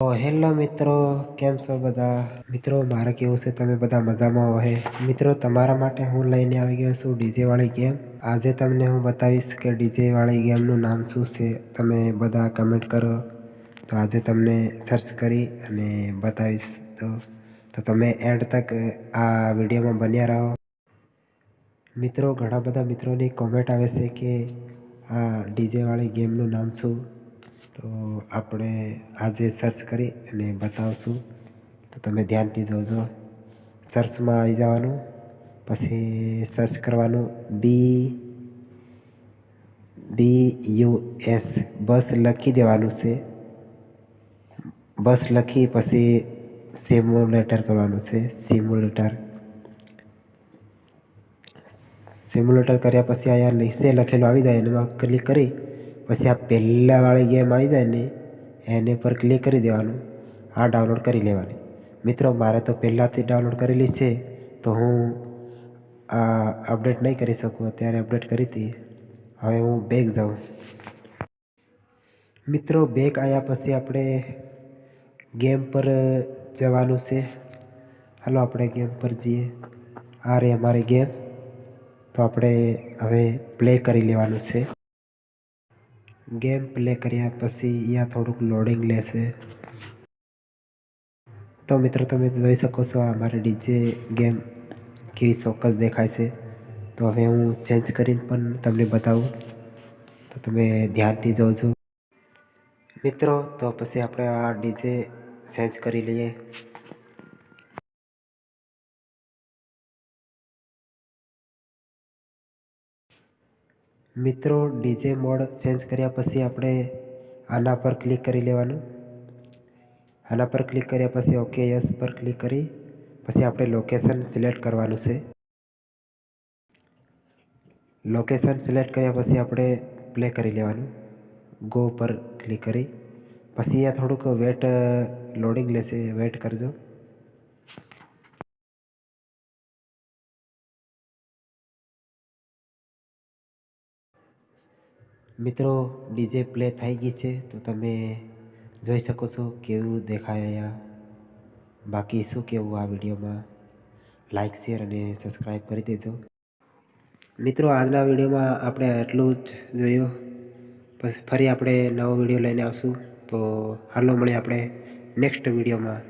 તો હેલો મિત્રો, કેમ છો બધા મિત્રો? મારે કેવું છે તમે બધા મજામાં હો? મિત્રો, તમારા માટે હું લઈને આવી ગયો છું ડીજે વાળી ગેમ. આજે તમને હું બતાવીશ કે ડીજે વાળી ગેમનું નામ શું છે. તમે બધા કમેન્ટ કરો તો આજે તમને સર્ચ કરી અને બતાવીશ. તો તમે એન્ડ તક આ વિડીયોમાં બન્યા રહો. મિત્રો, ઘણા બધા મિત્રોની કોમેન્ટ આવે છે કે આ ડીજે વાળી ગેમનું નામ શું. તો આપણે આજે સર્ચ કરી અને બતાવશું. તો તમે ધ્યાનથી જોજો. સર્ચમાં આવી જવાનું, પછી સર્ચ કરવાનું BUS બસ લખી દેવાનું છે. બસ લખી પછી સિમ્યુલેટર કરવાનું છે. સિમ્યુલેટર કર્યા પછી અહીંયા નીચે લખેલું આવી જાય એમાં ક્લિક કરી પછી આ પહેલાંવાળી ગેમ આવી જાય ને એની પર ક્લિક કરી દેવાનું. આ ડાઉનલોડ કરી લેવાની. મિત્રો, મારે તો પહેલાંથી ડાઉનલોડ કરેલી છે તો હું આ અપડેટ નહીં કરી શકું. અત્યારે અપડેટ કરી હતી. હવે હું બેક જાઉં. મિત્રો, બેક આવ્યા પછી આપણે ગેમ પર જવાનું છે. હાલો આપણે ગેમ પર જઈએ. આ રે અમારી ગેમ. તો આપણે હવે પ્લે કરી લેવાનું છે. ગેમ પ્લે કર્યા પછી અહીંયા થોડુંક લોડિંગ લેશે. તો મિત્રો, તમે જોઈ શકો છો અમારી ડીજે ગેમ કેવી ચોક્કસ દેખાય છે. તો હવે હું ચેન્જ કરીને પણ તમને બતાવું. તો તમે ધ્યાનથી જોજો. મિત્રો, તો પછી આપણે આ ડીજે ચેન્જ કરી લઈએ. મિત્રો, ડીજે મોડ ચેન્જ કર્યા પછી આપણે આના પર ક્લિક કરી લેવાનું. આના પર ક્લિક કર્યા પછી ઓકે યસ પર ક્લિક કરી પછી આપણે લોકેશન સિલેક્ટ કરવાનું છે. લોકેશન સિલેક્ટ કર્યા પછી આપણે પ્લે કરી લેવાનું. ગો પર ક્લિક કરી પછી અહીંયા થોડુંક વેટ લોડિંગ લેશે, વેટ કરજો. મિત્રો, ડીજે પ્લે થઈ ગઈ છે તો તમે જોઈ શકો છો કેવું દેખાય અહીંયા. બાકી શું કહેવું આ વિડીયોમાં? લાઈક, શેર અને સબસ્ક્રાઈબ કરી દેજો. મિત્રો, આજના વિડીયોમાં આપણે એટલું જ જોયું. ફરી આપણે નવો વિડીયો લઈને આવશું. તો હાલો મળીએ આપણે નેક્સ્ટ વિડીયોમાં.